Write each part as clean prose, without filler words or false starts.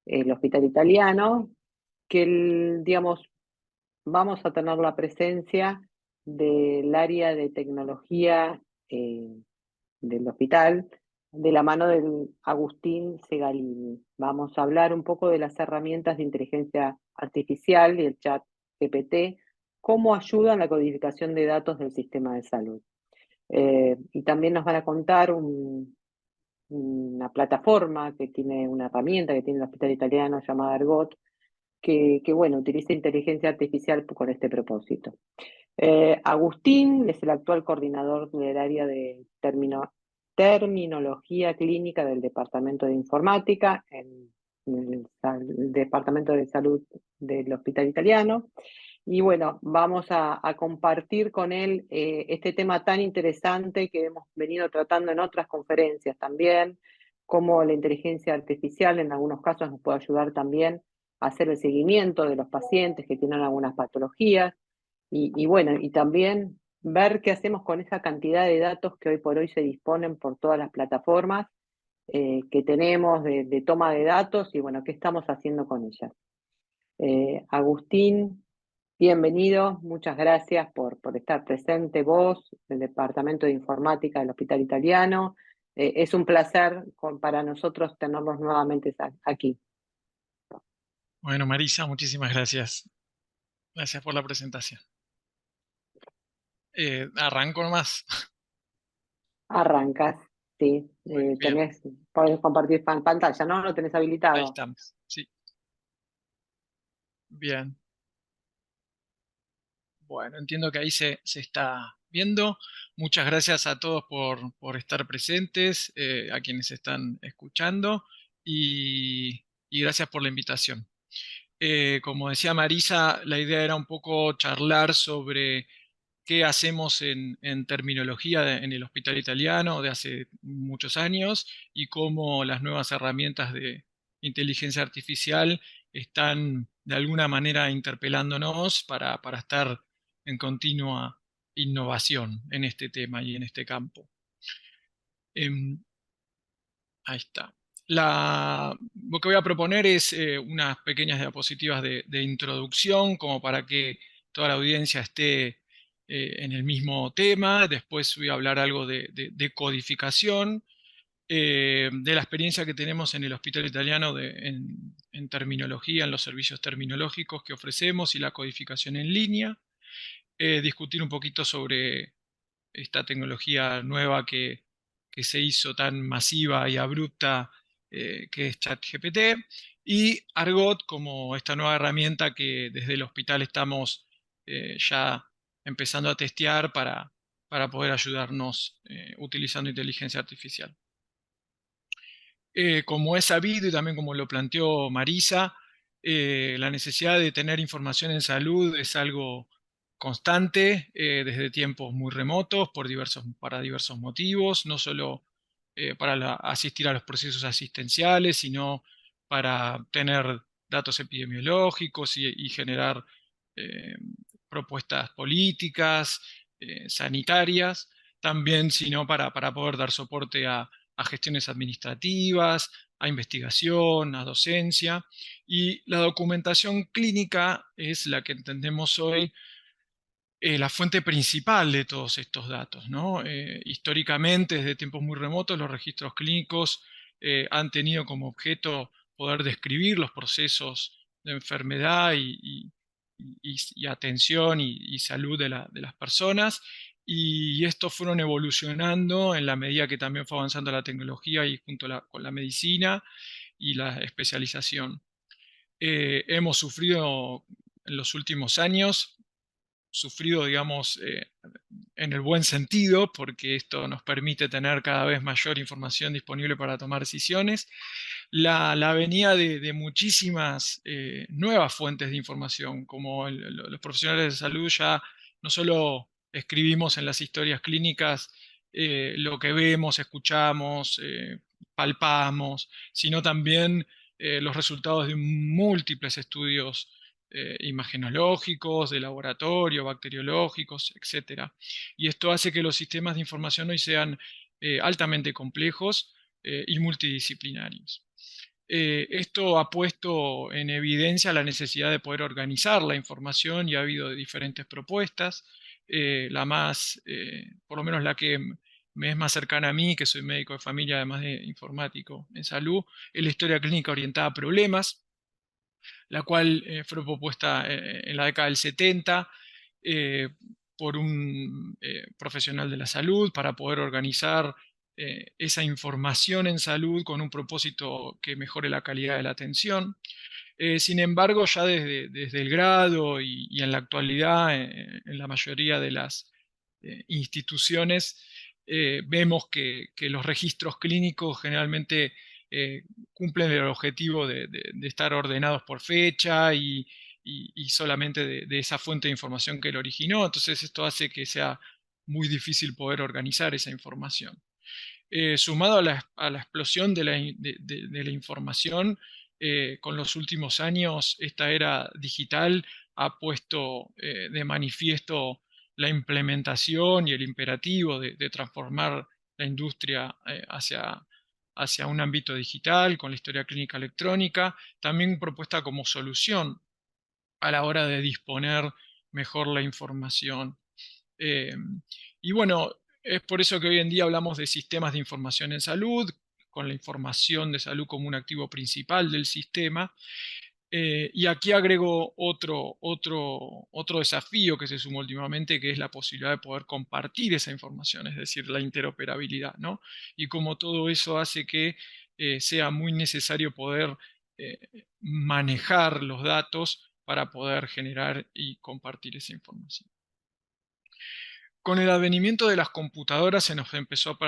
el Hospital Italiano, que digamos, vamos a tener la presencia del área de tecnología del hospital, de la mano del Agustín Segalini. Vamos a hablar un poco de las herramientas de inteligencia artificial y el chat GPT, cómo ayudan la codificación de datos del sistema de salud. Y también nos van a contar una plataforma que tiene una herramienta que tiene el Hospital Italiano llamada Argot, bueno, utiliza inteligencia artificial con este propósito. Agustín es el actual coordinador del área de terminología clínica del Departamento de Informática en el Departamento de Salud del Hospital Italiano. Y bueno, vamos a compartir con él este tema tan interesante que hemos venido tratando en otras conferencias también, cómo la inteligencia artificial en algunos casos nos puede ayudar también a hacer el seguimiento de los pacientes que tienen algunas patologías y bueno, y también ver qué hacemos con esa cantidad de datos que hoy por hoy se disponen por todas las plataformas que tenemos de toma de datos y bueno, qué estamos haciendo con ellas. Agustín, bienvenido, muchas gracias por estar presente vos, el Departamento de Informática del Hospital Italiano. Es un placer para nosotros tenerlos nuevamente aquí. Bueno, Marisa, muchísimas gracias. Gracias por la presentación. Arranco nomás. Arrancas, sí, Muy bien, podés compartir pantalla, ¿no? Lo tenés ahí habilitado. estamos. Sí, bien. Bueno, entiendo que ahí se está viendo. Muchas gracias a todos por estar presentes, a quienes están escuchando y gracias por la invitación. Como decía Marisa, la idea era un poco charlar sobre qué hacemos en terminología en el Hospital Italiano de hace muchos años y cómo las nuevas herramientas de inteligencia artificial están de alguna manera interpelándonos para estar en continua innovación en este tema y en este campo. Em, Ahí está. Lo que voy a proponer es unas pequeñas diapositivas de introducción, como para que toda la audiencia esté en el mismo tema. Después voy a hablar algo de codificación, de la experiencia que tenemos en el Hospital Italiano en terminología, en los servicios terminológicos que ofrecemos y la codificación en línea. Discutir un poquito sobre esta tecnología nueva que se hizo tan masiva y abrupta, que es ChatGPT, y Argot como esta nueva herramienta que desde el hospital estamos ya empezando a testear para poder ayudarnos utilizando inteligencia artificial. Como es sabido y también como lo planteó Marisa, la necesidad de tener información en salud es algo constante desde tiempos muy remotos para diversos motivos, no solo para asistir a los procesos asistenciales, sino para tener datos epidemiológicos y generar eh, propuestas políticas, sanitarias, también sino para poder dar soporte a gestiones administrativas, a investigación, a docencia, y la documentación clínica es la que entendemos hoy la fuente principal de todos estos datos, ¿no? Históricamente, desde tiempos muy remotos, los registros clínicos han tenido como objeto poder describir los procesos de enfermedad y atención y salud de las personas, y estos fueron evolucionando en la medida que también fue avanzando la tecnología y junto con la medicina y la especialización. Hemos sufrido en los últimos años digamos, en el buen sentido, porque esto nos permite tener cada vez mayor información disponible para tomar decisiones, la venida de muchísimas nuevas fuentes de información, como los profesionales de salud ya no solo escribimos en las historias clínicas lo que vemos, escuchamos, palpamos, sino también los resultados de múltiples estudios imagenológicos, de laboratorio, bacteriológicos, etc. Y esto hace que los sistemas de información hoy sean altamente complejos y multidisciplinarios. Esto ha puesto en evidencia la necesidad de poder organizar la información y ha habido diferentes propuestas. La más, por lo menos la que me es más cercana a mí, que soy médico de familia, además de informático en salud, es la historia clínica orientada a problemas, la cual fue propuesta en la década del 70 eh, por un profesional de la salud para poder organizar esa información en salud con un propósito que mejore la calidad de la atención. Sin embargo, ya desde el grado y en la actualidad, en la mayoría de las instituciones, vemos que los registros clínicos generalmente eh, cumplen el objetivo de estar ordenados por fecha y solamente de esa fuente de información que lo originó. Entonces esto hace que sea muy difícil poder organizar esa información. Sumado a la explosión de la información, con los últimos años, esta era digital ha puesto de manifiesto la implementación y el imperativo de transformar la industria hacia un ámbito digital con la historia clínica electrónica, también propuesta como solución a la hora de disponer mejor la información. Eh, y bueno, es por eso que hoy en día hablamos de sistemas de información en salud, con la información de salud como un activo principal del sistema. Y aquí agrego otro desafío que se sumó últimamente, que es la posibilidad de poder compartir esa información, es decir, la interoperabilidad, ¿no? Y como todo eso hace que sea muy necesario poder eh, manejar los datos para poder generar y compartir esa información. Con el advenimiento de las computadoras se nos empezó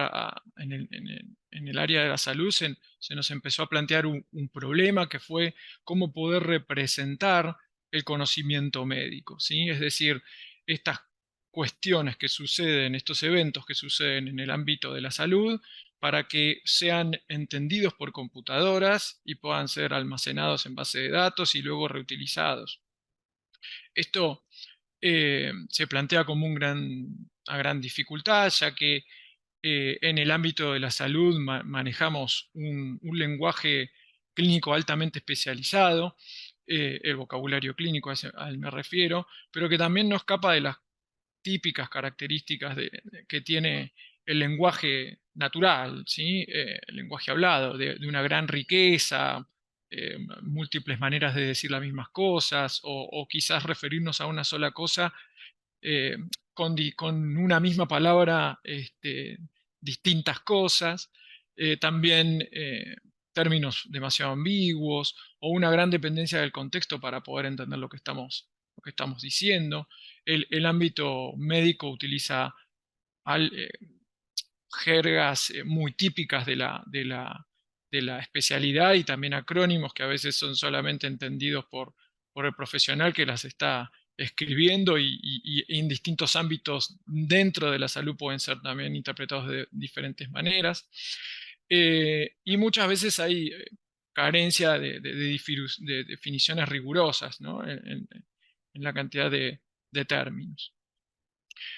en el área de la salud, se nos empezó a plantear un problema que fue cómo poder representar el conocimiento médico, ¿sí? Es decir, estas cuestiones que suceden, estos eventos que suceden en el ámbito de la salud, para que sean entendidos por computadoras y puedan ser almacenados en base de datos y luego reutilizados. Esto se plantea como una gran dificultad, ya que en el ámbito de la salud manejamos un lenguaje clínico altamente especializado, el vocabulario clínico al me refiero, pero que también no escapa de las típicas características que tiene el lenguaje natural, ¿sí? El lenguaje hablado, de una gran riqueza, múltiples maneras de decir las mismas cosas, o quizás referirnos a una sola cosa eh, con una misma palabra distintas cosas, también términos demasiado ambiguos o una gran dependencia del contexto para poder entender lo que estamos diciendo. El ámbito médico utiliza al- eh, jergas muy típicas de la especialidad y también acrónimos que a veces son solamente entendidos por el profesional que las está escribiendo y en distintos ámbitos dentro de la salud pueden ser también interpretados de diferentes maneras. Y muchas veces hay carencia de definiciones rigurosas, ¿no? En la cantidad de términos.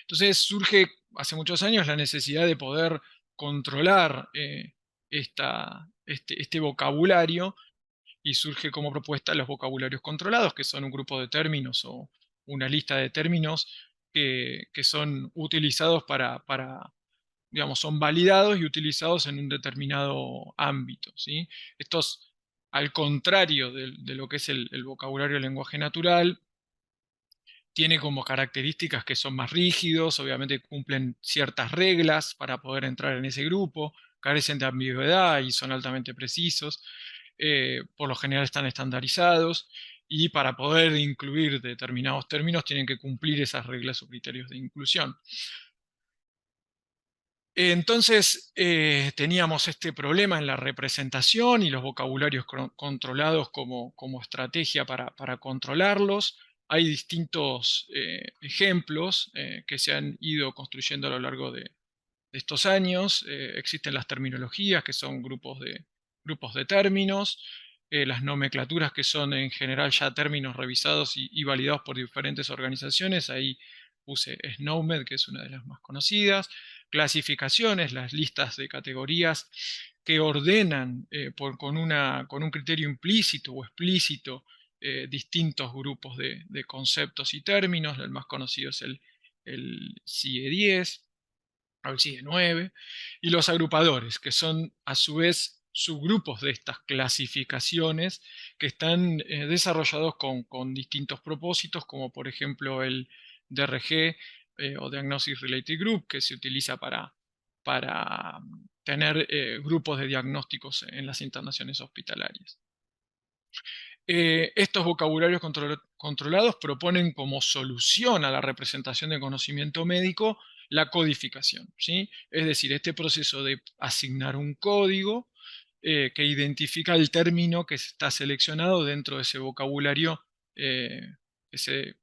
Entonces surge hace muchos años la necesidad de poder controlar este vocabulario y surge como propuesta los vocabularios controlados, que son un grupo de términos o una lista de términos que son utilizados digamos, son validados y utilizados en un determinado ámbito, ¿sí? Estos, al contrario de lo que es el vocabulario del lenguaje natural, tiene como características que son más rígidos, obviamente cumplen ciertas reglas para poder entrar en ese grupo, carecen de ambigüedad y son altamente precisos, por lo general están estandarizados y para poder incluir determinados términos tienen que cumplir esas reglas o criterios de inclusión. Entonces teníamos este problema en la representación y los vocabularios controlados como estrategia para controlarlos. Hay distintos ejemplos que se han ido construyendo a lo largo de estos años. Existen las terminologías, que son grupos de términos, las nomenclaturas, que son en general ya términos revisados y validados por diferentes organizaciones. Ahí puse SNOMED, que es una de las más conocidas. Clasificaciones, las listas de categorías que ordenan con un criterio implícito o explícito distintos grupos de conceptos y términos. El más conocido es el CIE 10 o el CIE 9, y los agrupadores, que son a su vez subgrupos de estas clasificaciones que están desarrollados con distintos propósitos, como por ejemplo el DRG o Diagnosis Related Group, que se utiliza para tener grupos de diagnósticos en las internaciones hospitalarias. Estos vocabularios controlados proponen como solución a la representación de conocimiento médico la codificación, ¿sí? Es decir, este proceso de asignar un código que identifica el término que está seleccionado dentro de ese vocabulario que se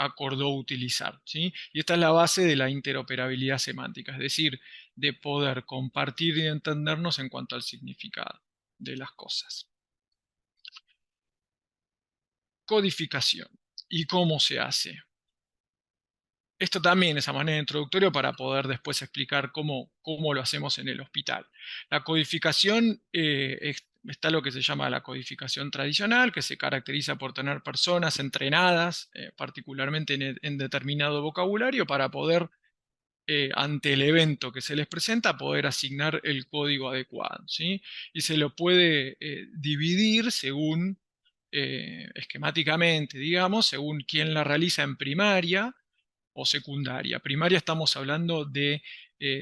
acordó utilizar, ¿sí? Y esta es la base de la interoperabilidad semántica, es decir, de poder compartir y entendernos en cuanto al significado de las cosas. Codificación. ¿Y cómo se hace? Esto también es a manera introductoria para poder después explicar cómo lo hacemos en el hospital. La codificación, está lo que se llama la codificación tradicional, que se caracteriza por tener personas entrenadas, particularmente en determinado vocabulario, para poder, ante el evento que se les presenta, poder asignar el código adecuado, ¿sí? Y se lo puede dividir según, esquemáticamente, digamos, según quién la realiza en primaria o secundaria. Primaria estamos hablando de,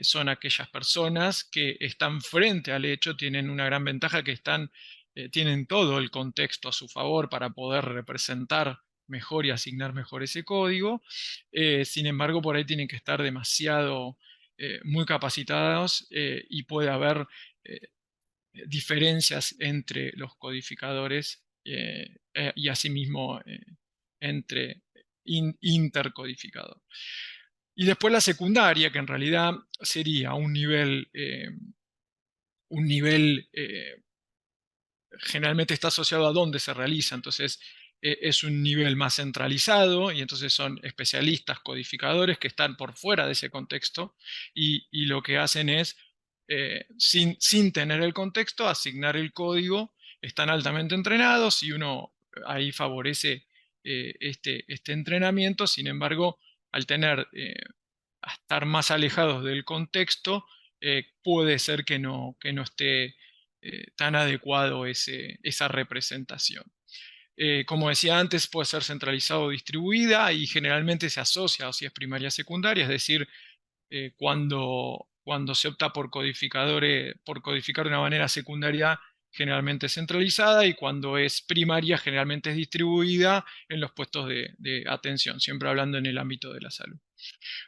son aquellas personas que están frente al hecho, tienen una gran ventaja que tienen todo el contexto a su favor para poder representar mejor y asignar mejor ese código. Sin embargo, por ahí tienen que estar demasiado muy capacitados y puede haber diferencias entre los codificadores y asimismo entre intercodificador. Y después la secundaria, que en realidad sería un nivel generalmente está asociado a dónde se realiza, entonces es un nivel más centralizado y entonces son especialistas, codificadores que están por fuera de ese contexto y lo que hacen es, sin tener el contexto, asignar el código, están altamente entrenados y uno ahí favorece este entrenamiento. Sin embargo, al tener, a estar más alejados del contexto, puede ser que no esté tan adecuado esa representación. Como decía antes, puede ser centralizado o distribuida y generalmente se asocia, o si es primaria secundaria, es decir, cuando se opta por codificar de una manera secundaria, generalmente centralizada, y cuando es primaria, generalmente es distribuida en los puestos de atención, siempre hablando en el ámbito de la salud.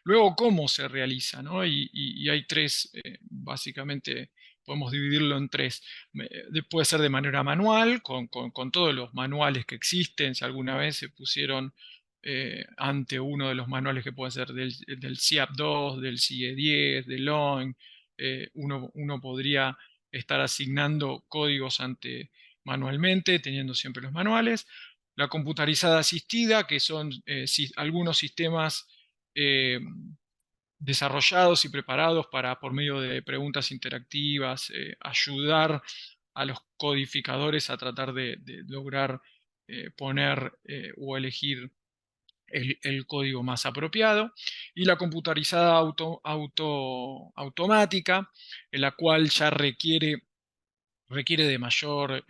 Luego, ¿cómo se realiza? ¿No? Y hay tres, básicamente podemos dividirlo en tres. Puede ser de manera manual, con todos los manuales que existen, si alguna vez se pusieron ante uno de los manuales que puede ser del CIAP 2, del CIE 10, del LOIN, uno podría estar asignando códigos manualmente, teniendo siempre los manuales. La computarizada asistida, que son algunos sistemas eh, desarrollados y preparados para, por medio de preguntas interactivas, ayudar a los codificadores a tratar de lograr poner o elegir el código más apropiado. Y la computarizada automática, en la cual ya requiere de mayor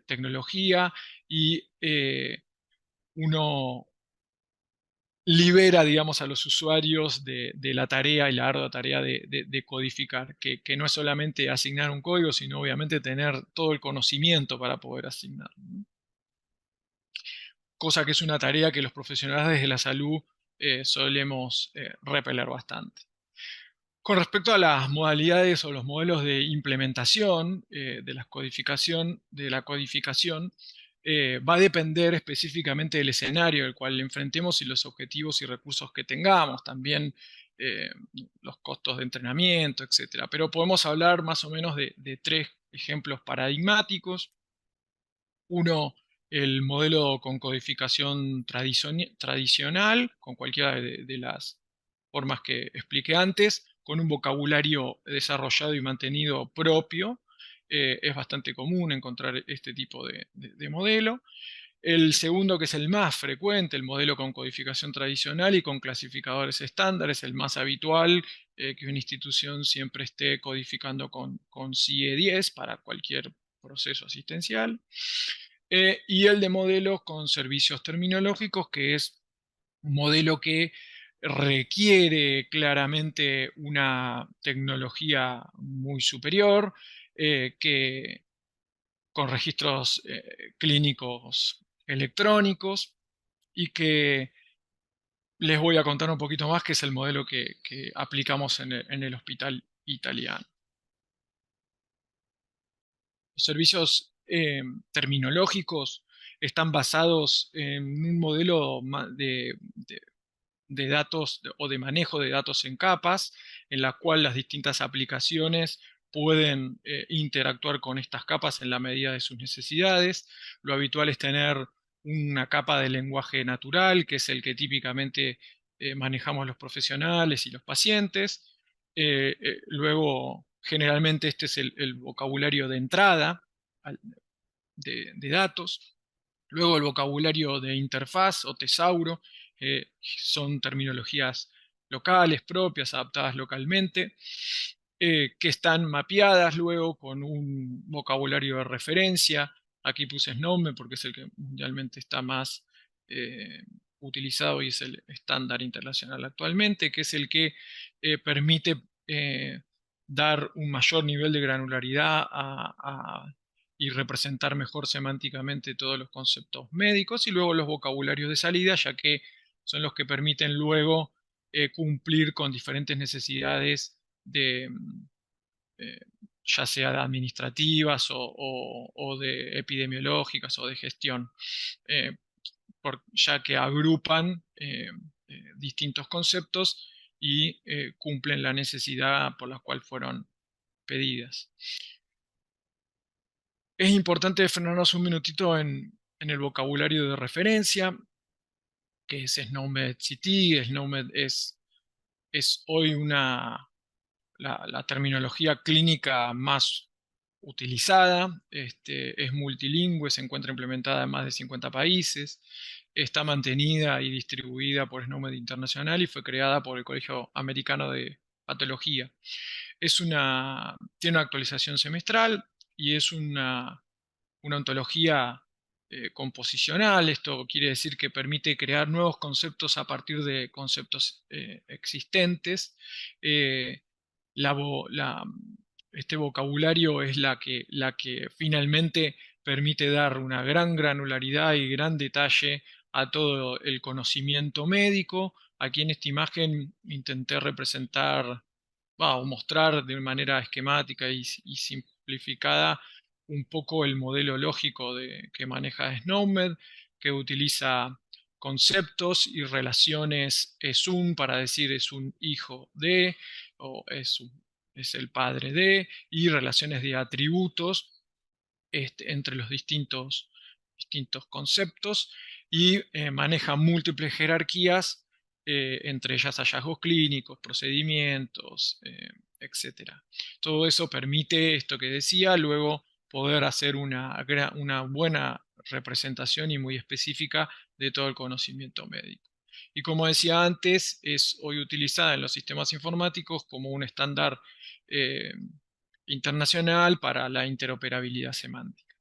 tecnología y uno libera, digamos, a los usuarios de la tarea y la ardua tarea de codificar, que no es solamente asignar un código, sino obviamente tener todo el conocimiento para poder asignar, ¿no? Cosa que es una tarea que los profesionales de la salud solemos repeler bastante. Con respecto a las modalidades o los modelos de implementación de la codificación, va a depender específicamente del escenario al cual le enfrentemos y los objetivos y recursos que tengamos, también eh, los costos de entrenamiento, etc. Pero podemos hablar más o menos de tres ejemplos paradigmáticos. Uno, el modelo con codificación tradicional, con cualquiera de las formas que expliqué antes, con un vocabulario desarrollado y mantenido propio, es bastante común encontrar este tipo de modelo. El segundo, que es el más frecuente, el modelo con codificación tradicional y con clasificadores estándares, el más habitual, que una institución siempre esté codificando con CIE 10 para cualquier proceso asistencial. Y el de modelos con servicios terminológicos, que es un modelo que requiere claramente una tecnología muy superior, que con registros clínicos electrónicos, y que les voy a contar un poquito más, que es el modelo que aplicamos en el hospital italiano. Los servicios terminológicos están basados en un modelo de datos o de manejo de datos en capas, en la cual las distintas aplicaciones pueden interactuar con estas capas en la medida de sus necesidades. Lo habitual es tener una capa de lenguaje natural, que es el que típicamente manejamos los profesionales y los pacientes. Luego, generalmente este es el vocabulario de entrada de datos. Luego el vocabulario de interfaz o tesauro, son terminologías locales, propias, adaptadas localmente, que están mapeadas luego con un vocabulario de referencia. Aquí puse SNOME porque es el que mundialmente está más utilizado y es el estándar internacional actualmente, que es el que permite dar un mayor nivel de granularidad y representar mejor semánticamente todos los conceptos médicos, y luego los vocabularios de salida, ya que son los que permiten luego cumplir con diferentes necesidades eh, ya sea de administrativas o de epidemiológicas o de gestión, eh, ya que agrupan distintos conceptos y cumplen la necesidad por la cual fueron pedidas. Es importante frenarnos un minutito en el vocabulario de referencia, que es SNOMED CT. SNOMED es hoy la terminología clínica más utilizada, es multilingüe, se encuentra implementada en más de 50 países, está mantenida y distribuida por SNOMED Internacional y fue creada por el Colegio Americano de Patología. Tiene una actualización semestral y es una ontología composicional. Esto quiere decir que permite crear nuevos conceptos a partir de conceptos existentes. Eh, la vo- la- este vocabulario es la que finalmente permite dar una gran granularidad y gran detalle a todo el conocimiento médico. Aquí en esta imagen intenté representar, o mostrar de manera esquemática y simplificada un poco el modelo lógico que maneja SNOMED, que utiliza conceptos y relaciones es un para decir es un hijo de, o es el padre de, y relaciones de atributos entre los distintos conceptos, y maneja múltiples jerarquías, entre ellas hallazgos clínicos, procedimientos, etc. Todo eso permite, esto que decía, luego poder hacer una buena representación y muy específica de todo el conocimiento médico. Y como decía antes, es hoy utilizada en los sistemas informáticos como un estándar eh, internacional para la interoperabilidad semántica.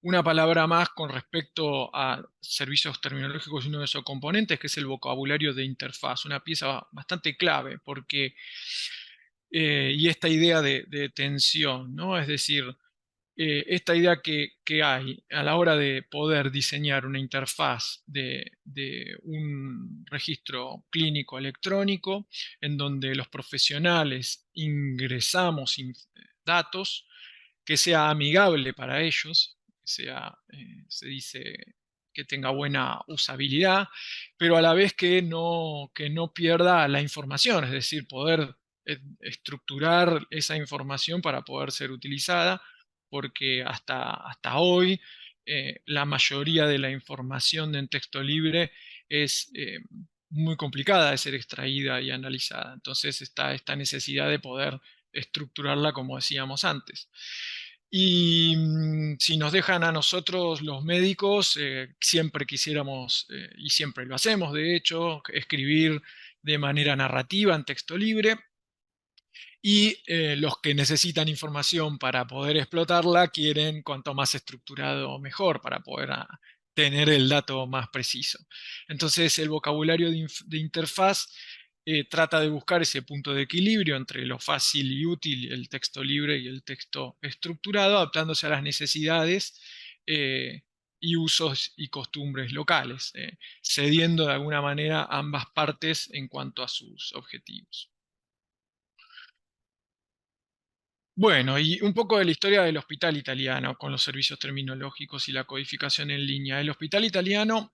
Una palabra más con respecto a servicios terminológicos y uno de sus componentes, que es el vocabulario de interfaz, una pieza bastante clave, porque, y esta idea de tensión, ¿no? Es decir, esta idea que hay a la hora de poder diseñar una interfaz de un registro clínico electrónico, en donde los profesionales ingresamos datos, que sea amigable para ellos, se dice que tenga buena usabilidad, pero a la vez que no pierda la información, es decir, poder estructurar esa información para poder ser utilizada, porque hasta hoy la mayoría de la información en texto libre es muy complicada de ser extraída y analizada. Entonces está esta necesidad de poder estructurarla como decíamos antes. Y si nos dejan a nosotros los médicos, siempre quisiéramos, y siempre lo hacemos de hecho, escribir de manera narrativa en texto libre, y los que necesitan información para poder explotarla quieren cuanto más estructurado mejor para poder tener el dato más preciso. Entonces el vocabulario de interfaz trata de buscar ese punto de equilibrio entre lo fácil y útil, el texto libre y el texto estructurado, adaptándose a las necesidades y usos y costumbres locales, cediendo de alguna manera ambas partes en cuanto a sus objetivos. Bueno, y un poco de la historia del hospital italiano con los servicios terminológicos y la codificación en línea. El hospital italiano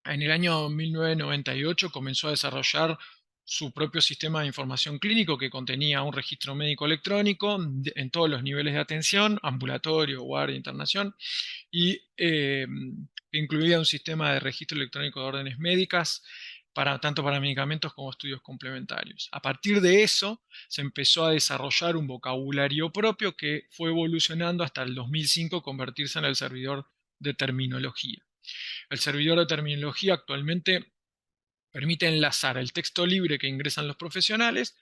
en el año 1998 comenzó a desarrollar su propio sistema de información clínico que contenía un registro médico electrónico en todos los niveles de atención, ambulatorio, guardia, internación, y incluía un sistema de registro electrónico de órdenes médicas, tanto para medicamentos como estudios complementarios. A partir de eso, se empezó a desarrollar un vocabulario propio que fue evolucionando hasta el 2005 convertirse en el servidor de terminología. El servidor de terminología actualmente permite enlazar el texto libre que ingresan los profesionales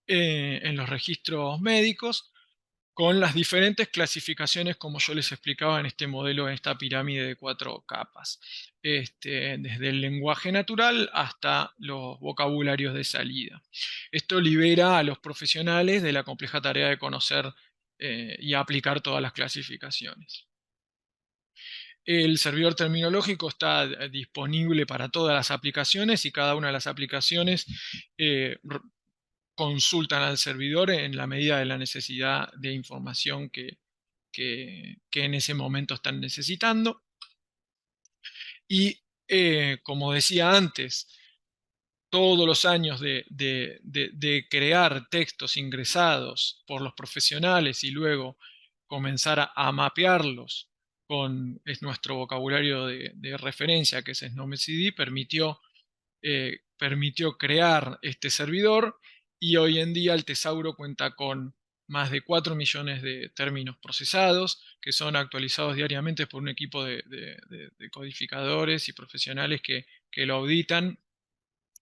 en los registros médicos con las diferentes clasificaciones, como yo les explicaba en este modelo, en esta pirámide de 4 capas, desde el lenguaje natural hasta los vocabularios de salida. Esto libera a los profesionales de la compleja tarea de conocer y aplicar todas las clasificaciones. El servidor terminológico está disponible para todas las aplicaciones y cada una de las aplicaciones consultan al servidor en la medida de la necesidad de información que en ese momento están necesitando. Y como decía antes, todos los años de crear textos ingresados por los profesionales y luego comenzar a mapearlos con nuestro vocabulario de referencia, que es SNOMED-CD, permitió crear este servidor, y hoy en día el Tesauro cuenta con más de 4 millones de términos procesados que son actualizados diariamente por un equipo de codificadores y profesionales que lo auditan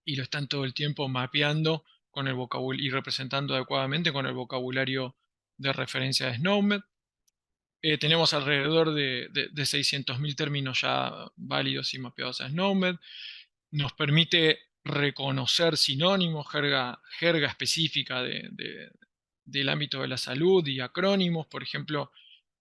y lo están todo el tiempo mapeando con el vocabulario y representando adecuadamente con el vocabulario de referencia de SNOMED. Tenemos alrededor de 600.000 términos ya válidos y mapeados a SNOMED. Nos permite reconocer sinónimos, jerga específica del ámbito de la salud y acrónimos. Por ejemplo,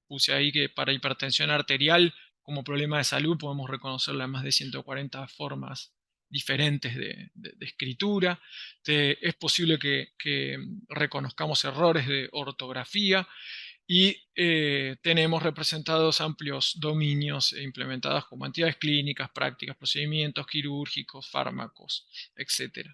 puse ahí que para hipertensión arterial como problema de salud podemos reconocerla en más de 140 formas diferentes de escritura. Es posible que reconozcamos errores de ortografía y tenemos representados amplios dominios implementados como entidades clínicas, prácticas, procedimientos quirúrgicos, fármacos, etc.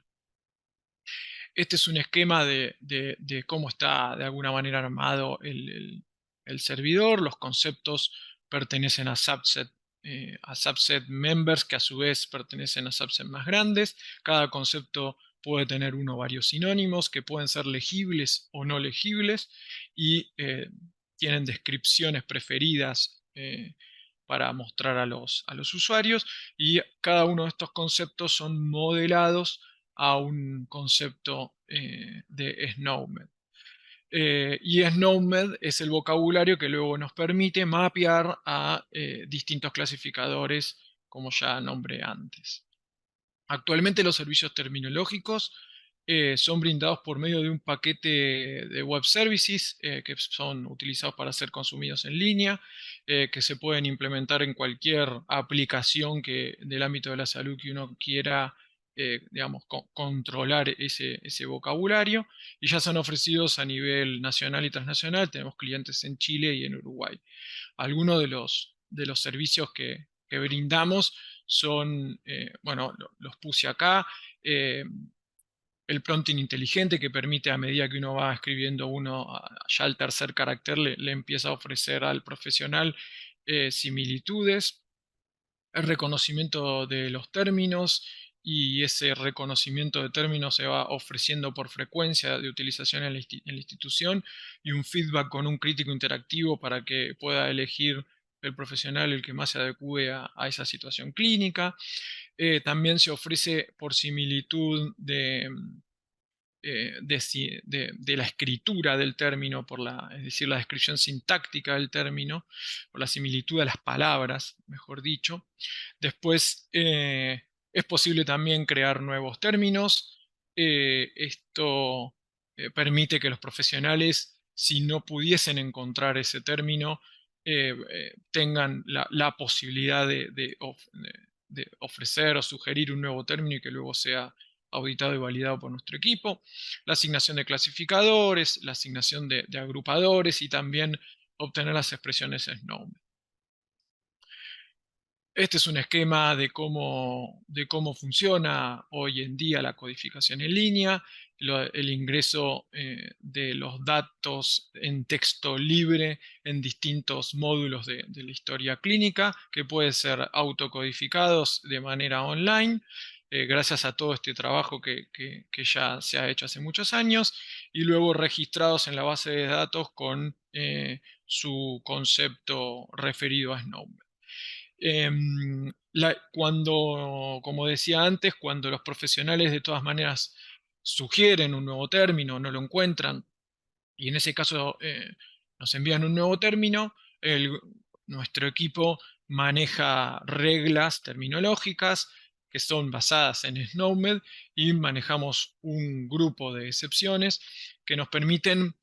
Este es un esquema de cómo está de alguna manera armado el servidor. Los conceptos pertenecen a subset members, que a su vez pertenecen a subset más grandes. Cada concepto puede tener uno o varios sinónimos que pueden ser legibles o no legibles y tienen descripciones preferidas para mostrar a los usuarios, y cada uno de estos conceptos son modelados a un concepto de SNOMED. Y SNOMED es el vocabulario que luego nos permite mapear a distintos clasificadores, como ya nombré antes. Actualmente los servicios terminológicos son brindados por medio de un paquete de web services que son utilizados para ser consumidos en línea, que se pueden implementar en cualquier aplicación del ámbito de la salud que uno quiera, digamos, controlar ese vocabulario, y ya son ofrecidos a nivel nacional y transnacional. Tenemos clientes en Chile y en Uruguay. Algunos de los servicios que brindamos son, bueno, los puse acá, el prompting inteligente, que permite, a medida que uno va escribiendo ya el tercer carácter le empieza a ofrecer al profesional similitudes, el reconocimiento de los términos y ese reconocimiento de términos se va ofreciendo por frecuencia de utilización en la institución, y un feedback con un crítico interactivo para que pueda elegir el profesional el que más se adecue a esa situación clínica. También se ofrece por similitud de la escritura del término, es decir, la descripción sintáctica del término, por la similitud de las palabras, mejor dicho. Después es posible también crear nuevos términos. Esto permite que los profesionales, si no pudiesen encontrar ese término, tengan la posibilidad de ofrecer o sugerir un nuevo término y que luego sea auditado y validado por nuestro equipo. La asignación de clasificadores, la asignación de agrupadores y también obtener las expresiones SNOMED. Este es un esquema de cómo funciona hoy en día la codificación en línea, el ingreso de los datos en texto libre en distintos módulos de la historia clínica, que pueden ser autocodificados de manera online, gracias a todo este trabajo que ya se ha hecho hace muchos años, y luego registrados en la base de datos con su concepto referido a SNOMED. Como decía antes, cuando los profesionales de todas maneras sugieren un nuevo término, no lo encuentran, y en ese caso nos envían un nuevo término, nuestro equipo maneja reglas terminológicas que son basadas en SNOMED, y manejamos un grupo de excepciones que nos permiten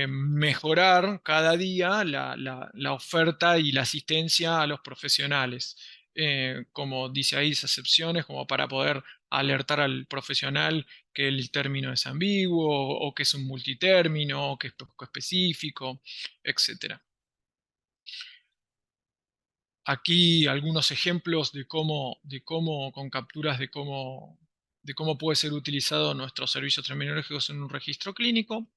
mejorar cada día la oferta y la asistencia a los profesionales. Como dice ahí, esas excepciones, como para poder alertar al profesional que el término es ambiguo, o que es un multitérmino, o que es poco específico, etc. Aquí algunos ejemplos con capturas de cómo puede ser utilizado nuestros servicios terminológicos en un registro clínico.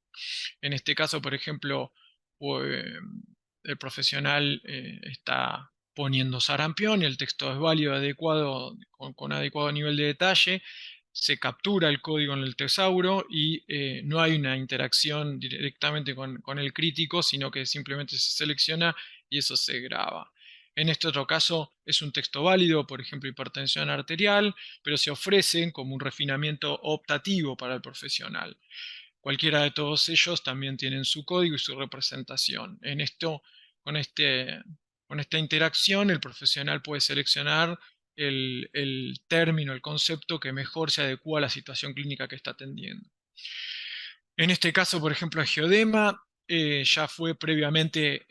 En este caso, por ejemplo, el profesional está poniendo sarampión y el texto es válido, adecuado, con adecuado nivel de detalle. Se captura el código en el tesauro y no hay una interacción directamente con el crítico, sino que simplemente se selecciona y eso se graba. En este otro caso es un texto válido, por ejemplo, hipertensión arterial, pero se ofrece como un refinamiento optativo para el profesional. Cualquiera de todos ellos también tienen su código y su representación. Con, este, con esta interacción, el profesional puede seleccionar el término, el concepto que mejor se adecua a la situación clínica que está atendiendo. En este caso, por ejemplo, angioedema ya fue previamente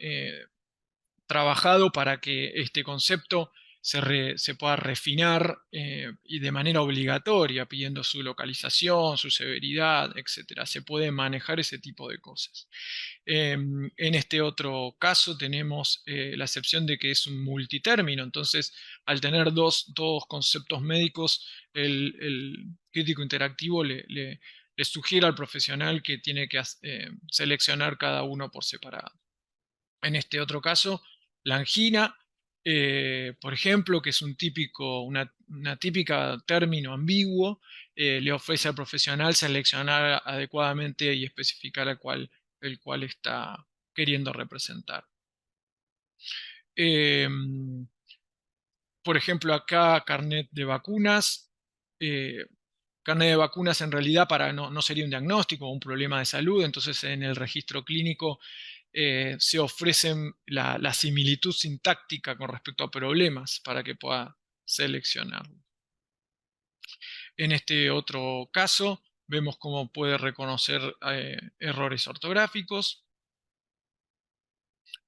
trabajado para que este concepto se pueda refinar y de manera obligatoria, pidiendo su localización, su severidad, etc. Se puede manejar ese tipo de cosas. En este otro caso tenemos la excepción de que es un multitérmino, entonces al tener dos conceptos médicos, el crítico interactivo le sugiere al profesional que tiene que seleccionar cada uno por separado. En este otro caso, la angina, por ejemplo, que es una típica término ambiguo, le ofrece al profesional seleccionar adecuadamente y especificar el cual está queriendo representar. Por ejemplo, acá carnet de vacunas. eh, Carnet de vacunas en realidad no sería un diagnóstico o un problema de salud, entonces en el registro clínico se ofrecen la similitud sintáctica con respecto a problemas para que pueda seleccionarlo. En este otro caso vemos cómo puede reconocer errores ortográficos.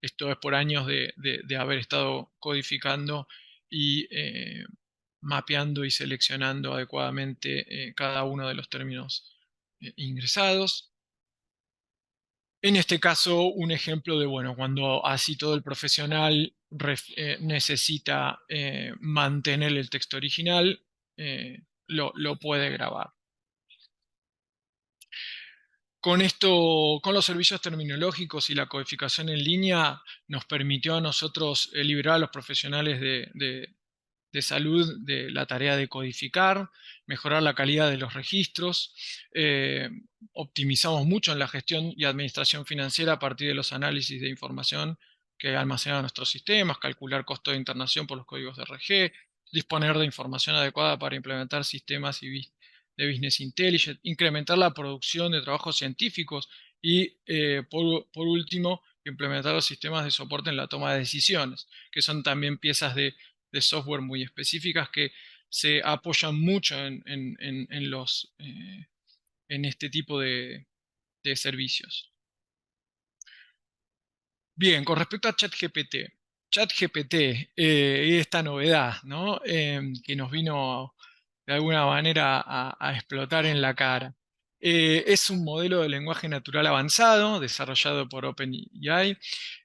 Esto es por años de haber estado codificando y mapeando y seleccionando adecuadamente cada uno de los términos ingresados. En este caso, un ejemplo de, bueno, cuando así todo el profesional necesita mantener el texto original, lo puede grabar. Con esto, con los servicios terminológicos y la codificación en línea, nos permitió a nosotros liberar a los profesionales de salud de la tarea de codificar, mejorar la calidad de los registros. Optimizamos mucho en la gestión y administración financiera a partir de los análisis de información que almacenan nuestros sistemas, calcular costo de internación por los códigos de RG, disponer de información adecuada para implementar sistemas de business intelligence, incrementar la producción de trabajos científicos y, por último, implementar los sistemas de soporte en la toma de decisiones, que son también piezas de software muy específicas que se apoyan mucho en este tipo de servicios. Bien, con respecto a ChatGPT. ChatGPT, esta novedad, ¿no? Que nos vino de alguna manera a explotar en la cara. Es un modelo de lenguaje natural avanzado desarrollado por OpenAI.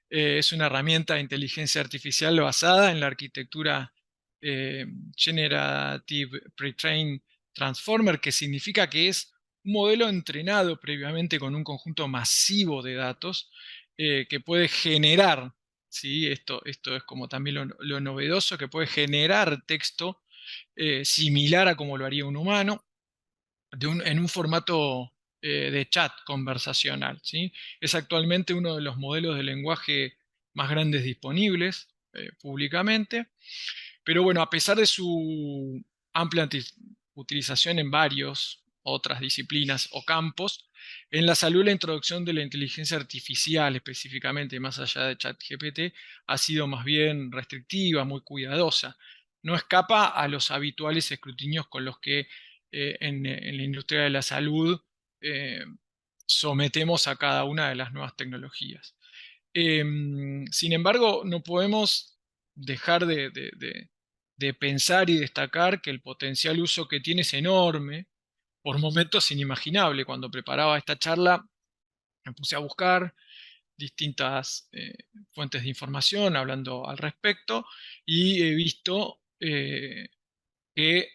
Es una herramienta de inteligencia artificial basada en la arquitectura eh, Generative Pre-trained Transformer, que significa que es un modelo entrenado previamente con un conjunto masivo de datos que puede generar, ¿sí? Esto es como también lo novedoso, que puede generar texto similar a como lo haría un humano, en un formato de chat conversacional, ¿sí? Es actualmente uno de los modelos de lenguaje más grandes disponibles públicamente, pero bueno, a pesar de su amplia utilización en varios otras disciplinas o campos, en la salud la introducción de la inteligencia artificial específicamente, más allá de ChatGPT, ha sido más bien restrictiva, muy cuidadosa. No escapa a los habituales escrutinios con los que en la industria de la salud eh, sometemos a cada una de las nuevas tecnologías. Sin embargo, no podemos dejar de pensar y destacar que el potencial uso que tiene es enorme, por momentos inimaginable. Cuando preparaba esta charla, me puse a buscar distintas fuentes de información hablando al respecto y he visto que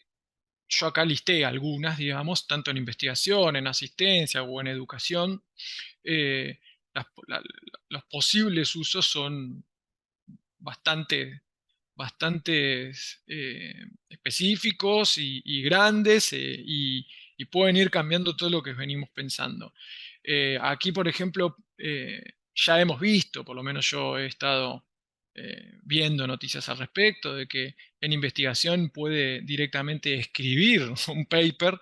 yo acá listé algunas, digamos, tanto en investigación, en asistencia o en educación. eh, los posibles usos son bastante, bastantes específicos y grandes y pueden ir cambiando todo lo que venimos pensando. Aquí, por ejemplo, ya hemos visto, por lo menos yo he estado viendo noticias al respecto, de que en investigación puede directamente escribir un paper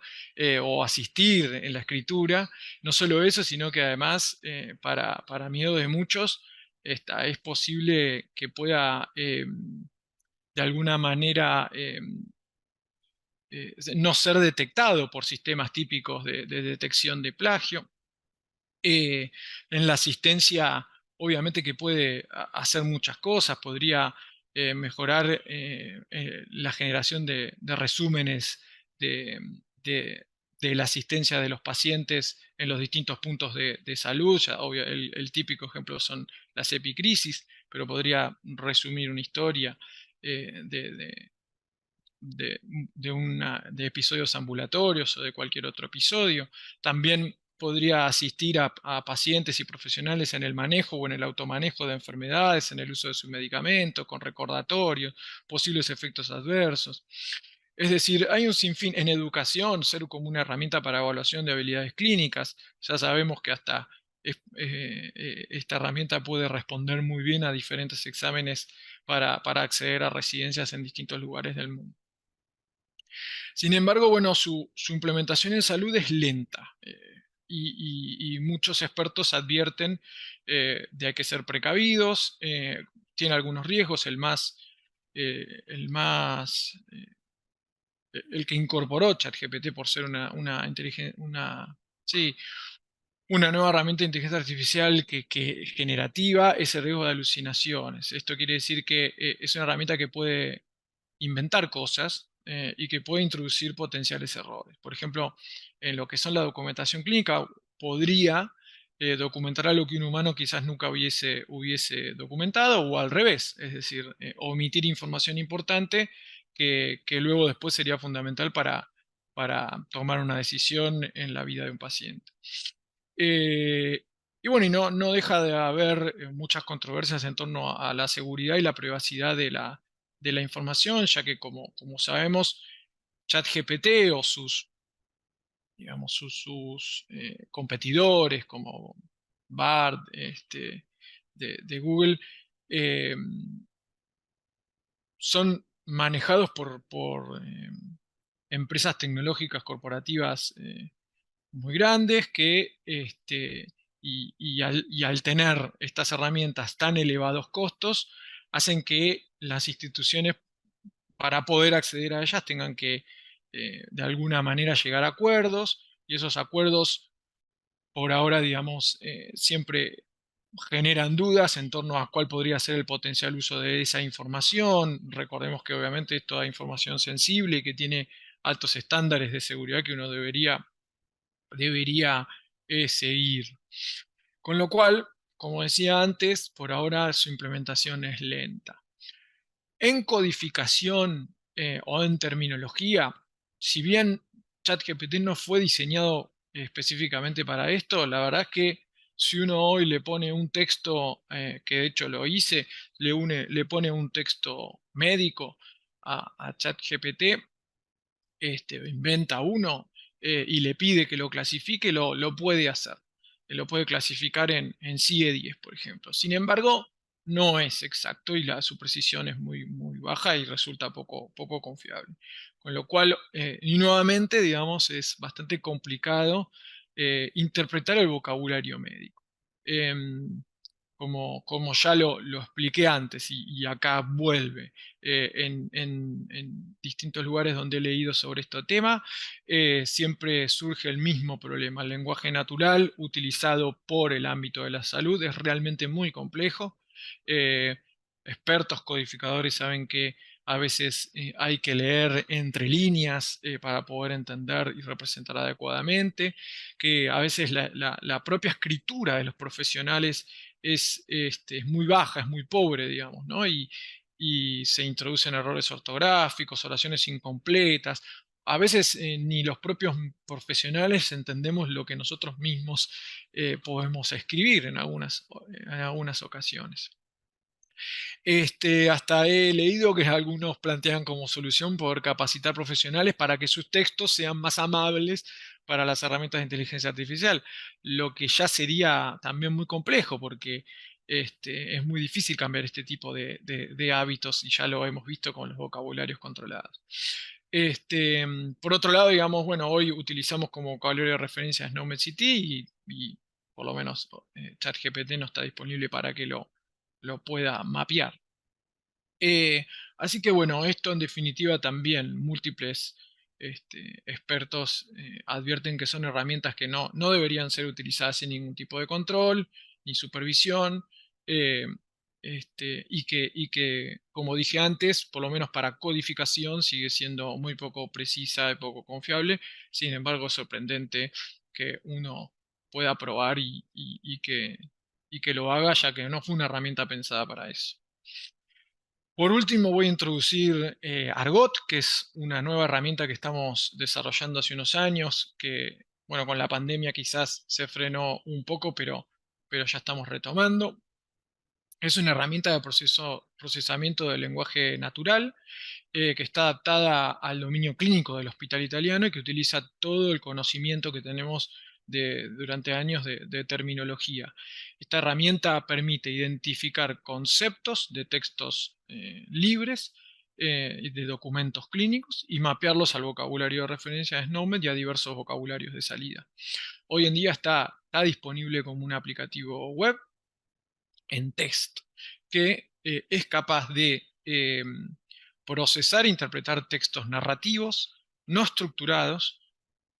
o asistir en la escritura. No solo eso, sino que además, para miedo de muchos, es posible que pueda de alguna manera no ser detectado por sistemas típicos de detección de plagio. En la asistencia, obviamente que puede hacer muchas cosas, podría mejorar la generación de resúmenes de, de- de la asistencia de los pacientes en los distintos puntos de salud. Ya, obvio, el típico ejemplo son las epicrisis, pero podría resumir una historia eh, de, de- de, de episodios ambulatorios o de cualquier otro episodio. También podría asistir a pacientes y profesionales en el manejo o en el automanejo de enfermedades, en el uso de sus medicamentos, con recordatorios, posibles efectos adversos. Es decir, hay un sinfín en educación, ser como una herramienta para evaluación de habilidades clínicas. Ya sabemos que hasta esta herramienta puede responder muy bien a diferentes exámenes para acceder a residencias en distintos lugares del mundo. Sin embargo, bueno, su implementación en salud es lenta y muchos expertos advierten de hay que ser precavidos, tiene algunos riesgos, el que incorporó ChatGPT por ser sí, una nueva herramienta de inteligencia artificial que es generativa, es el riesgo de alucinaciones. Esto quiere decir que es una herramienta que puede inventar cosas y que puede introducir potenciales errores. Por ejemplo, en lo que son la documentación clínica, podría documentar algo que un humano quizás nunca hubiese documentado o al revés, es decir, omitir información importante que luego después sería fundamental para tomar una decisión en la vida de un paciente. Eh, y bueno, y no deja de haber muchas controversias en torno a la seguridad y la privacidad de la información, ya que como sabemos, ChatGPT o digamos, sus competidores como Bard de Google, eh, son manejados por empresas tecnológicas corporativas muy grandes que, y al tener estas herramientas tan elevados costos, hacen que las instituciones, para poder acceder a ellas, tengan que de alguna manera llegar a acuerdos, y esos acuerdos por ahora, digamos, siempre generan dudas en torno a cuál podría ser el potencial uso de esa información. Recordemos que obviamente es toda información sensible y que tiene altos estándares de seguridad que uno debería seguir. Con lo cual, como decía antes, por ahora su implementación es lenta. En codificación o en terminología, si bien ChatGPT no fue diseñado específicamente para esto, la verdad es que si uno hoy le pone un texto, que de hecho lo hice, le pone un texto médico a ChatGPT, inventa uno y le pide que lo clasifique, lo puede hacer. Lo puede clasificar en CIE 10, por ejemplo. Sin embargo, no es exacto y su precisión es muy baja y resulta poco confiable. Con lo cual, y nuevamente, digamos, es bastante complicado interpretar el vocabulario médico. Como ya lo expliqué antes y acá vuelve en distintos lugares donde he leído sobre este tema, siempre surge el mismo problema. El lenguaje natural utilizado por el ámbito de la salud es realmente muy complejo. Eh, Expertos codificadores saben que a veces hay que leer entre líneas para poder entender y representar adecuadamente, que a veces la propia escritura de los profesionales es muy baja, es muy pobre, digamos, ¿no? Y se introducen errores ortográficos, oraciones incompletas. A veces ni los propios profesionales entendemos lo que nosotros mismos podemos escribir en algunas ocasiones. Hasta he leído que algunos plantean como solución poder capacitar profesionales para que sus textos sean más amables para las herramientas de inteligencia artificial, lo que ya sería también muy complejo porque es muy difícil cambiar este tipo de hábitos y ya lo hemos visto con los vocabularios controlados. Por otro lado, digamos, bueno, hoy utilizamos como vocabulario de referencia SnowMedCT y por lo menos ChatGPT no está disponible para que lo pueda mapear. Así que bueno, esto en definitiva también múltiples expertos advierten que son herramientas que no deberían ser utilizadas sin ningún tipo de control ni supervisión, eh, y que, como dije antes, por lo menos para codificación sigue siendo muy poco precisa y poco confiable. Sin embargo, es sorprendente que uno pueda probar y que lo haga, ya que no fue una herramienta pensada para eso. Por último, voy a introducir Argot, que es una nueva herramienta que estamos desarrollando hace unos años, que, bueno, con la pandemia quizás se frenó un poco, pero ya estamos retomando. Es una herramienta de procesamiento del lenguaje natural que está adaptada al dominio clínico del hospital italiano y que utiliza todo el conocimiento que tenemos durante años de terminología. Esta herramienta permite identificar conceptos de textos libres y de documentos clínicos y mapearlos al vocabulario de referencia de SNOMED y a diversos vocabularios de salida. Hoy en día está disponible como un aplicativo web en text, que es capaz de procesar e interpretar textos narrativos no estructurados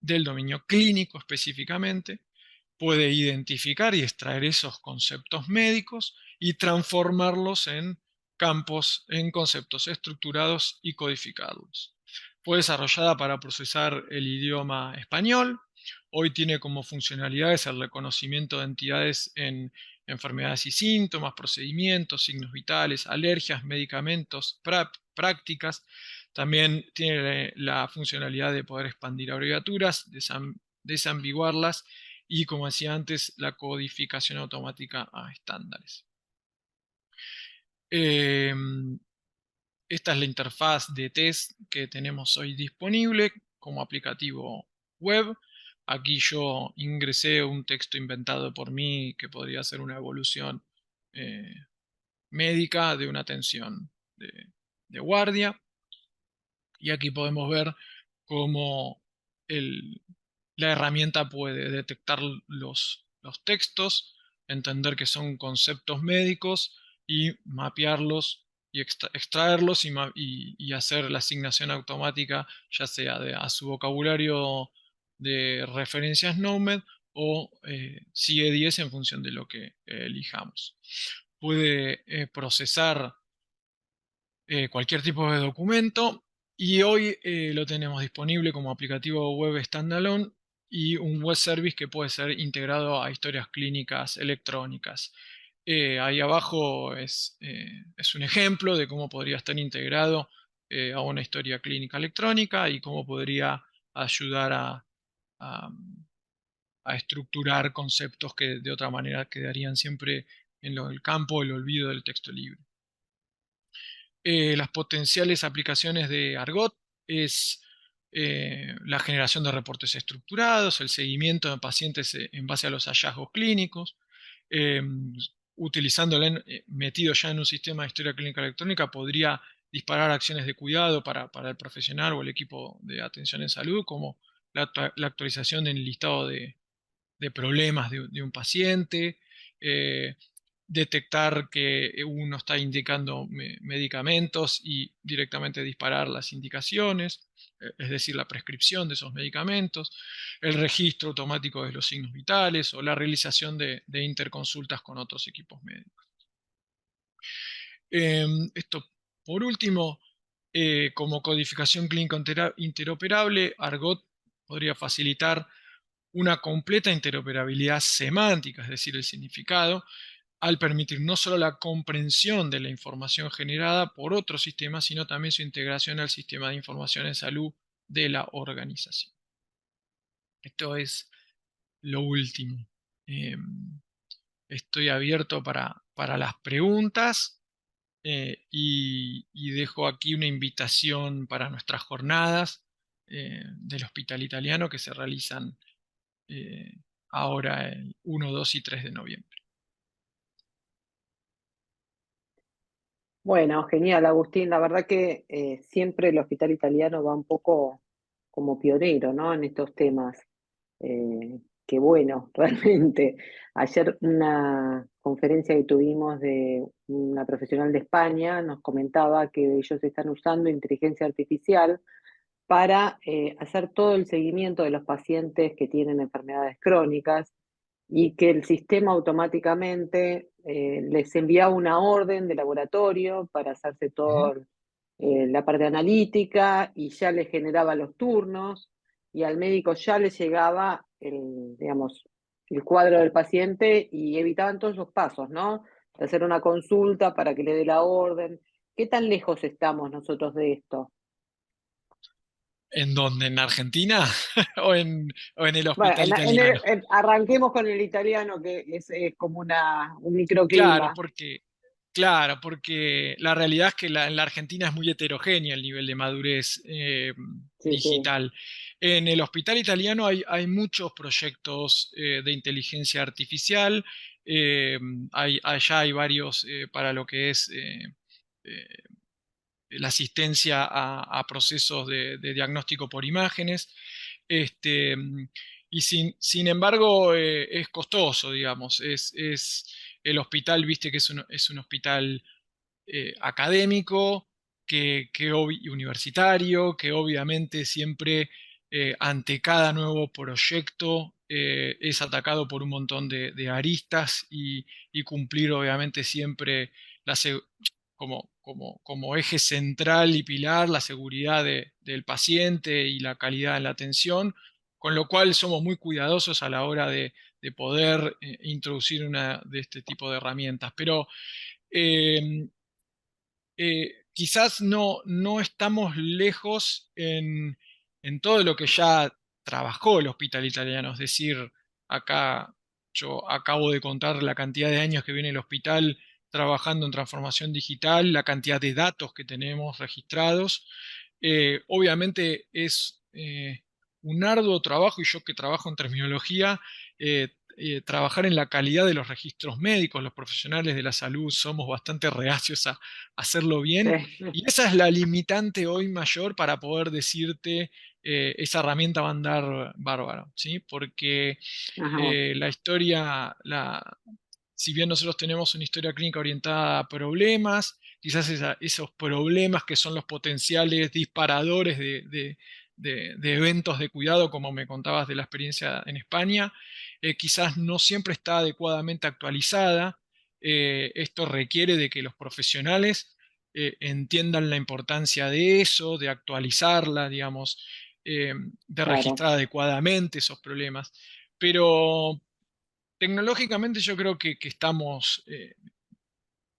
del dominio clínico específicamente, puede identificar y extraer esos conceptos médicos y transformarlos en campos, en conceptos estructurados y codificarlos. Fue desarrollada para procesar el idioma español. Hoy tiene como funcionalidades el reconocimiento de entidades en enfermedades y síntomas, procedimientos, signos vitales, alergias, medicamentos, prácticas. También tiene la funcionalidad de poder expandir abreviaturas, desambiguarlas y, como decía antes, la codificación automática a estándares. esta es la interfaz de test que tenemos hoy disponible como aplicativo web. Aquí yo ingresé un texto inventado por mí que podría ser una evolución eh, médica de una atención de guardia. Y aquí podemos ver cómo la herramienta puede detectar los textos, entender que son conceptos médicos y mapearlos y extraerlos y hacer la asignación automática, ya sea a su vocabulario de referencias NOMED o CIE10 en función de lo que elijamos. Puede procesar cualquier tipo de documento y hoy lo tenemos disponible como aplicativo web standalone y un web service que puede ser integrado a historias clínicas electrónicas. Ahí abajo es un ejemplo de cómo podría estar integrado a una historia clínica electrónica y cómo podría ayudar a- a estructurar conceptos que de otra manera quedarían siempre en el campo del olvido del texto libre. Las potenciales aplicaciones de Argot es la generación de reportes estructurados, el seguimiento de pacientes en base a los hallazgos clínicos, eh, metido ya en un sistema de historia clínica electrónica, podría disparar acciones de cuidado para el profesional o el equipo de atención en salud, como la actualización del listado de problemas de un paciente, eh, detectar que uno está indicando medicamentos y directamente disparar las indicaciones, es decir, la prescripción de esos medicamentos, el registro automático de los signos vitales o la realización de interconsultas con otros equipos médicos. Esto, por último, como codificación clínica interoperable, Argot podría facilitar una completa interoperabilidad semántica, es decir, el significado, al permitir no solo la comprensión de la información generada por otro sistema, sino también su integración al sistema de información en salud de la organización. Esto es lo último. Eh, Estoy abierto para las preguntas y dejo aquí una invitación para nuestras jornadas del Hospital Italiano que se realizan eh, ahora el 1, 2 y 3 de noviembre. Bueno, genial, Agustín. La verdad que siempre el Hospital Italiano va un poco como pionero, ¿no? En estos temas. Qué bueno, realmente. Ayer una conferencia que tuvimos de una profesional de España nos comentaba que ellos están usando inteligencia artificial para hacer todo el seguimiento de los pacientes que tienen enfermedades crónicas y que el sistema automáticamente les enviaba una orden de laboratorio para hacerse Ujú. toda la parte analítica y ya les generaba los turnos y al médico ya le llegaba digamos, el cuadro del paciente y evitaban todos los pasos, ¿no? De hacer una consulta para que le dé la orden. ¿Qué tan lejos estamos nosotros de esto? ¿En dónde? ¿En Argentina? O en el Bueno, hospital italiano? arranquemos con el italiano, que es como un Claro, microclima. porque la realidad es que en la Argentina es muy heterogénea el nivel de madurez Sí, sí. digital. En el hospital italiano hay muchos proyectos de inteligencia artificial. eh, Allá hay varios para lo que es eh, la asistencia a procesos de diagnóstico por imágenes. Este, y sin embargo, es costoso, digamos. El hospital, viste que es un hospital académico y universitario, que obviamente siempre ante cada nuevo proyecto es atacado por un montón de aristas y cumplir obviamente siempre la, se- como eje central y pilar la seguridad del paciente y la calidad en la atención, con lo cual somos muy cuidadosos a la hora de poder introducir una de este tipo de herramientas. Pero eh, quizás no estamos lejos en todo lo que ya trabajó el hospital italiano. Es decir, acá yo acabo de contar la cantidad de años que viene el hospital trabajando en transformación digital, la cantidad de datos que tenemos registrados. Obviamente es un arduo trabajo, y yo que trabajo en terminología, trabajar en la calidad de los registros médicos. Los profesionales de la salud somos bastante reacios a hacerlo bien, Sí. y esa es la limitante hoy mayor para poder decirte esa herramienta va a andar bárbaro, ¿sí? Porque Ajá, la historia, si bien nosotros tenemos una historia clínica orientada a problemas, quizás esos problemas que son los potenciales disparadores de eventos de cuidado, como me contabas de la experiencia en España, quizás no siempre está adecuadamente actualizada. Esto requiere de que los profesionales entiendan la importancia de eso, de actualizarla, digamos, de claro. registrar adecuadamente esos problemas. Pero tecnológicamente yo creo que estamos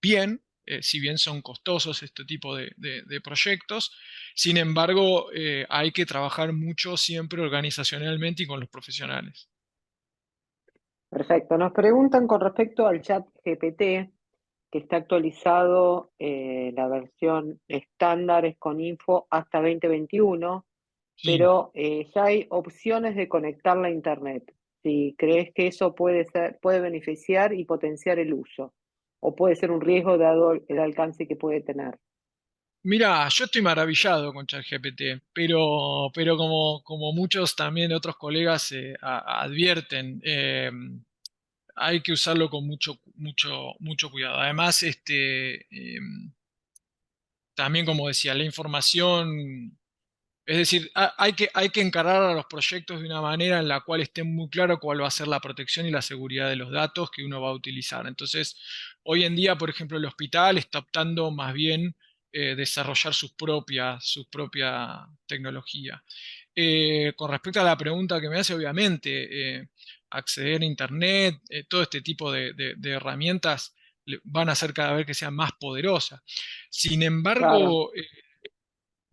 bien, si bien son costosos este tipo de proyectos. Sin embargo, hay que trabajar mucho siempre organizacionalmente y con los profesionales. Perfecto. Nos preguntan con respecto al chat GPT, que está actualizado, la versión estándar es con info hasta 2021, Sí. pero ya hay opciones de conectarla a Internet. Si crees que eso puede beneficiar y potenciar el uso, o puede ser un riesgo dado el alcance que puede tener. Mira, yo estoy maravillado con ChatGPT, pero como muchos también otros colegas advierten, hay que usarlo con mucho cuidado. Además, también como decía, la información. Es decir, hay que encarar a los proyectos de una manera en la cual esté muy claro cuál va a ser la protección y la seguridad de los datos que uno va a utilizar. Entonces, hoy en día, por ejemplo, el hospital está optando más bien desarrollar su propia tecnología. Con respecto a la pregunta que me hace, obviamente, acceder a Internet, todo este tipo de herramientas van a hacer cada vez que sean más poderosas. Sin Claro. embargo,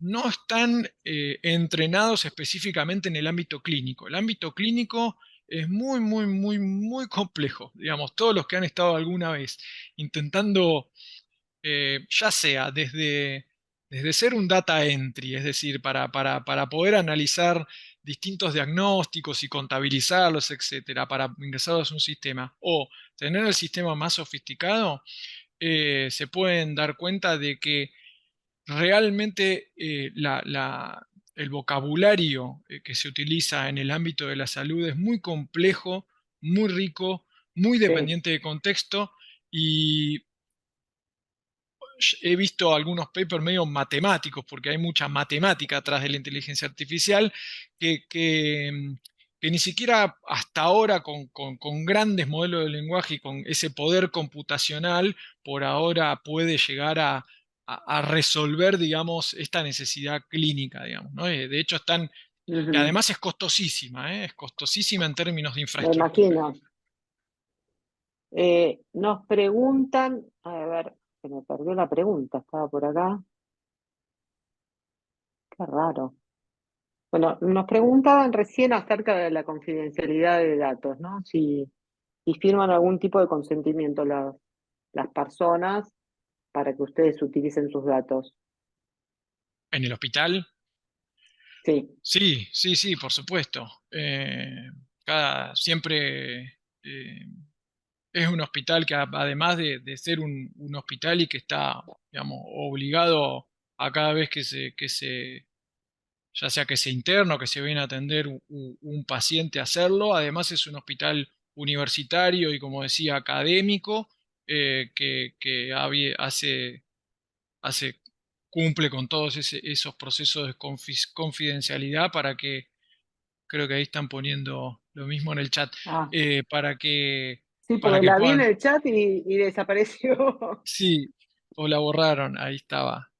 no están entrenados específicamente en el ámbito clínico. El ámbito clínico es muy, muy, muy, muy complejo. Digamos, todos los que han estado alguna vez intentando, ya sea desde ser un data entry, es decir, para poder analizar distintos diagnósticos y contabilizarlos, etcétera, para ingresarlos a un sistema, o tener el sistema más sofisticado, se pueden dar cuenta de que realmente el vocabulario que se utiliza en el ámbito de la salud es muy complejo, muy rico, muy Sí. dependiente de contexto, y he visto algunos papers medio matemáticos, porque hay mucha matemática atrás de la inteligencia artificial, que ni siquiera hasta ahora con grandes modelos de lenguaje y con ese poder computacional, por ahora puede llegar a resolver, digamos, esta necesidad clínica, digamos, ¿no? De hecho, que Ujú. además es costosísima en términos de Me infraestructura. imagino. Nos preguntan, a ver, se me perdió la pregunta, estaba por acá. Qué raro. Bueno, nos preguntaban recién acerca de la confidencialidad de datos, ¿no? Si firman algún tipo de consentimiento las personas para que ustedes utilicen sus datos. En el hospital. Sí. Sí, sí, sí, por supuesto. Siempre es un hospital que además de ser un hospital y que está, digamos, obligado a cada vez ya sea que se interna o que se viene a atender un paciente a hacerlo, además es un hospital universitario y, como decía, académico, que hace, cumple con todos esos procesos de confidencialidad para que. Creo que ahí están poniendo lo mismo en el chat, Ah, para que, sí, para porque que la vi en puedan, el chat y desapareció. sí, o la borraron, ahí estaba.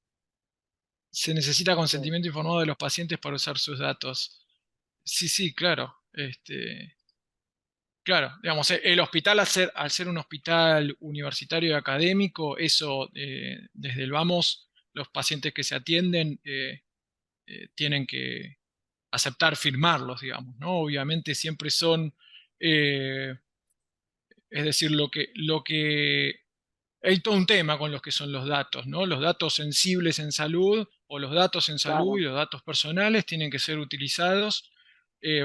Se necesita Sí. consentimiento informado de los pacientes para usar sus datos. Sí, sí, claro. Claro, digamos, el hospital al ser un hospital universitario y académico, eso desde el vamos, los pacientes que se atienden tienen que aceptar firmarlos, digamos, ¿no? Obviamente siempre son. Es decir, lo que hay todo un tema con los que son los datos, ¿no? Los datos sensibles en salud o los datos en salud y Claro, los datos personales tienen que ser utilizados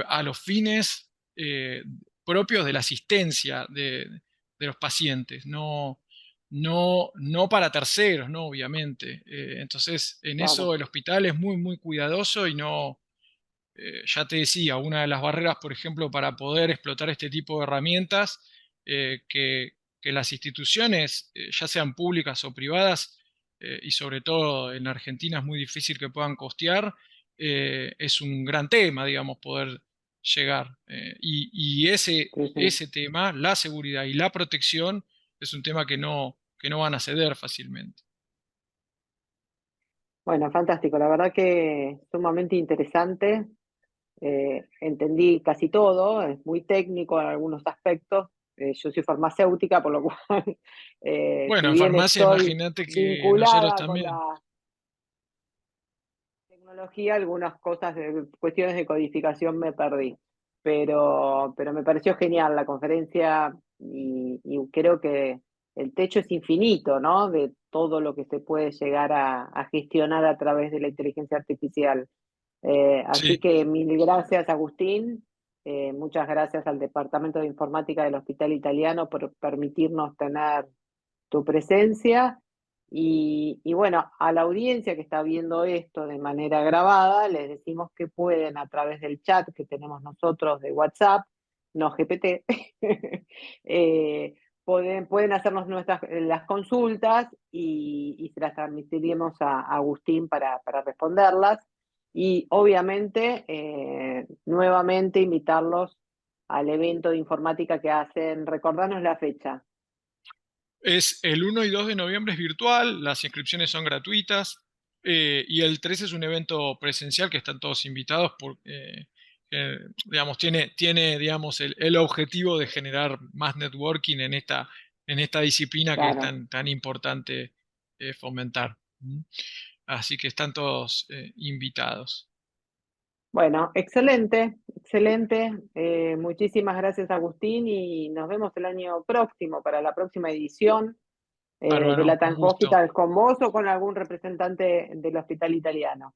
a los fines propios de la asistencia de los pacientes, no para terceros, ¿no? Obviamente. Entonces, en claro, eso el hospital es muy, muy cuidadoso y no, ya te decía, una de las barreras, por ejemplo, para poder explotar este tipo de herramientas, que las instituciones, ya sean públicas o privadas, y sobre todo en Argentina es muy difícil que puedan costear, es un gran tema, digamos, poder llegar. Y sí, sí. ese tema, la seguridad y la protección, es un tema que no van a ceder fácilmente. Bueno, fantástico, la verdad que sumamente interesante. Entendí casi todo, es muy técnico en algunos aspectos. Yo soy farmacéutica, por lo cual, si Bueno, en bien farmacia, estoy imagínate que nosotros vinculada con también. la tecnología, algunas cosas, cuestiones de codificación me perdí, pero me pareció genial la conferencia y creo que el techo es infinito, ¿no? De todo lo que se puede llegar a gestionar a través de la inteligencia artificial. Así Sí. que mil gracias, Agustín. Muchas gracias al Departamento de Informática del Hospital Italiano por permitirnos tener tu presencia. Y bueno, a la audiencia que está viendo esto de manera grabada, les decimos que pueden a través del chat que tenemos nosotros de WhatsApp, no GPT, eh, pueden hacernos las consultas y se las transmitiremos a Agustín para responderlas. Y obviamente, nuevamente invitarlos al evento de informática que hacen. Recordanos la fecha. Es el 1 y 2 de noviembre es virtual, las inscripciones son gratuitas, y el 3 es un evento presencial que están todos invitados digamos, digamos, el objetivo de generar más networking en esta disciplina que es Claro. tan, tan importante fomentar. Así que están todos invitados. Bueno, excelente, excelente. Muchísimas gracias, Agustín, y nos vemos el año próximo para la próxima edición de Bárbaro, la un Tan gusto. Hospital con vos o con algún representante del hospital italiano.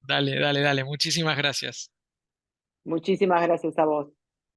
Dale, dale, dale. Muchísimas gracias. Muchísimas gracias a vos.